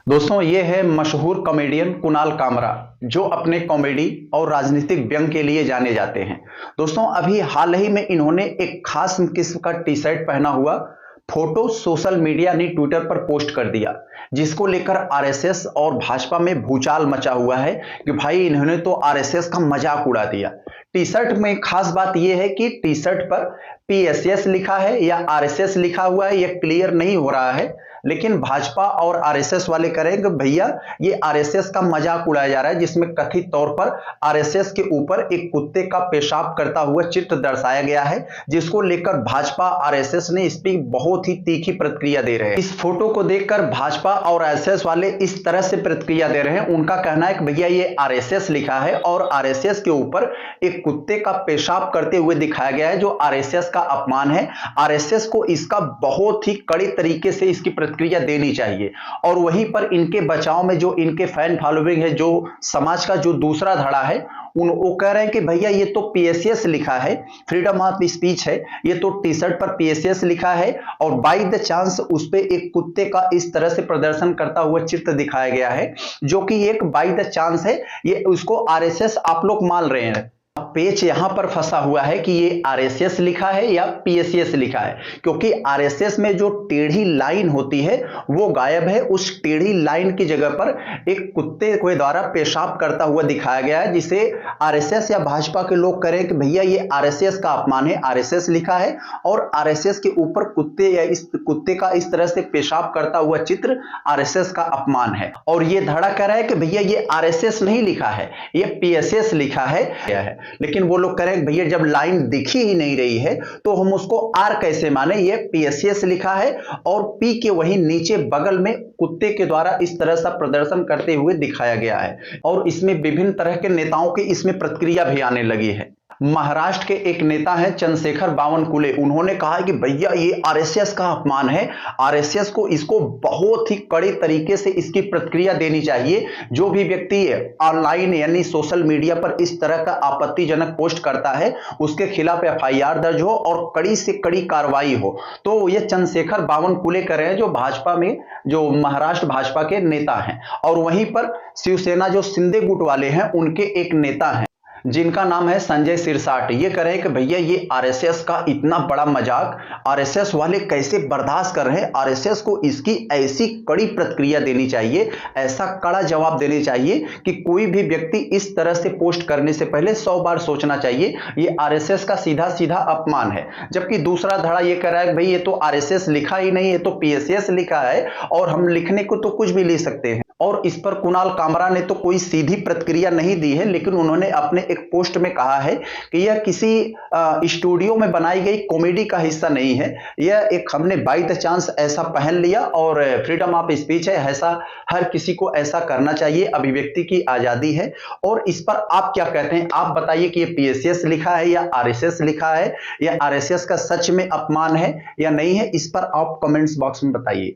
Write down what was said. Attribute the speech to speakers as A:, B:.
A: दोस्तों ये है मशहूर कॉमेडियन कुणाल कामरा जो अपने कॉमेडी और राजनीतिक व्यंग के लिए जाने जाते हैं। दोस्तों अभी हाल ही में इन्होंने एक खास किस्म का टी शर्ट पहना हुआ फोटो सोशल मीडिया यानी ट्विटर पर पोस्ट कर दिया, जिसको लेकर आरएसएस और भाजपा में भूचाल मचा हुआ है कि भाई इन्होंने तो आरएसएस का मजाक उड़ा दिया। टी शर्ट में खास बात यह है कि टी शर्ट पर पीएसएस लिखा है या आरएसएस लिखा हुआ है, यह क्लियर नहीं हो रहा है, लेकिन भाजपा और आरएसएस वाले करेंगे भैया ये आरएसएस का मजाक उड़ाया जा रहा है, जिसमें कथित तौर पर आरएसएस के ऊपर एक कुत्ते का पेशाब करता हुआ चित्र दर्शाया गया है, जिसको लेकर भाजपा आरएसएस ने इस पर बहुत ही तीखी प्रतिक्रिया दे रहे हैं। इस फोटो को देखकर भाजपा और आरएसएस वाले इस तरह से प्रतिक्रिया दे रहे हैं। उनका कहना है कि भैया ये आरएसएस लिखा है और आरएसएस के ऊपर एक कुत्ते का पेशाब करते हुए दिखाया गया है, जो आरएसएस का अपमान है। आरएसएस को इसका बहुत ही कड़े तरीके से इसकी प्रतिक्रिया देनी चाहिए। और वहीं पर इनके बचाव में जो इनके फैन फॉलोइंग है, जो समाज का जो दूसरा धड़ा है, वो कह रहे हैं कि भैया ये तो पीएसएस लिखा है, फ्रीडम ऑफ स्पीच है, ये तो टी शर्ट पर पीएसएस लिखा है और बाय द चांस उस पे एक कुत्ते का इस तरह से प्रदर्शन करता हुआ चित्र दिखाया गया है, जो कि एक बाय द चांस है। ये उसको आरएसएस आप लोग मान रहे हैं। पेच यहां पर फंसा हुआ है कि ये आरएसएस लिखा है या पीएसएस लिखा है, क्योंकि आरएसएस में जो टेढ़ी लाइन होती है वो गायब है। उस टेढ़ी लाइन की जगह पर एक कुत्ते के द्वारा पेशाब करता हुआ दिखाया गया है, जिसे आरएसएस या भाजपा के लोग करें कि भैया ये आरएसएस का अपमान है, आरएसएस लिखा है और आरएसएस के ऊपर कुत्ते या इस कुत्ते का इस तरह से पेशाब करता हुआ चित्र आरएसएस का अपमान है। और ये धड़ा कह रहा है कि भैया ये आरएसएस नहीं लिखा है, ये पीएसएस लिखा है। लेकिन वो लोग कह रहे हैं भैया जब लाइन दिखी ही नहीं रही है तो हम उसको आर कैसे माने। ये पीएसएस लिखा है और पी के वही नीचे बगल में कुत्ते के द्वारा इस तरह सा प्रदर्शन करते हुए दिखाया गया है। और इसमें विभिन्न तरह के नेताओं की इसमें प्रतिक्रिया भी आने लगी है। महाराष्ट्र के एक नेता हैं चंद्रशेखर बावनकुले, उन्होंने कहा है कि भैया ये आरएसएस का अपमान है, आरएसएस को इसको बहुत ही कड़े तरीके से इसकी प्रतिक्रिया देनी चाहिए। जो भी व्यक्ति ऑनलाइन यानी सोशल मीडिया पर इस तरह का आपत्तिजनक पोस्ट करता है उसके खिलाफ एफआईआर दर्ज हो और कड़ी से कड़ी कार्रवाई हो। तो ये चंद्रशेखर बावनकुले कर रहे हैं, जो भाजपा में जो महाराष्ट्र भाजपा के नेता हैं। और वहीं पर शिवसेना जो शिंदे गुट वाले हैं उनके एक नेता हैं जिनका नाम है संजय सिरसाट। ये कह रहे हैं कि भैया ये आरएसएस का इतना बड़ा मजाक आरएसएस वाले कैसे बर्दाश्त कर रहे हैं, आरएसएस को इसकी ऐसी कड़ी प्रतिक्रिया देनी चाहिए, ऐसा कड़ा जवाब देने चाहिए कि कोई भी व्यक्ति इस तरह से पोस्ट करने से पहले 100 बार सोचना चाहिए। ये आरएसएस का सीधा सीधा अपमान है। जबकि दूसरा धड़ा ये कह रहा है कि भाई ये तो आरएसएस लिखा ही नहीं, ये तो पीएसएस लिखा है और हम लिखने को तो कुछ भी ले सकते हैं। और इस पर कुणाल कामरा ने तो कोई सीधी प्रतिक्रिया नहीं दी है, लेकिन उन्होंने अपने एक पोस्ट में कहा है कि यह किसी स्टूडियो में बनाई गई कॉमेडी का हिस्सा नहीं है, यह एक हमने बाय द चांस ऐसा पहन लिया और फ्रीडम ऑफ स्पीच है, ऐसा हर किसी को ऐसा करना चाहिए, अभिव्यक्ति की आजादी है। और इस पर आप क्या कहते हैं, आप बताइए कि ये पीएसएस लिखा है या आरएसएस लिखा है या आरएसएस का सच में अपमान है या नहीं है। इस पर आप कमेंट्स बॉक्स में बताइए।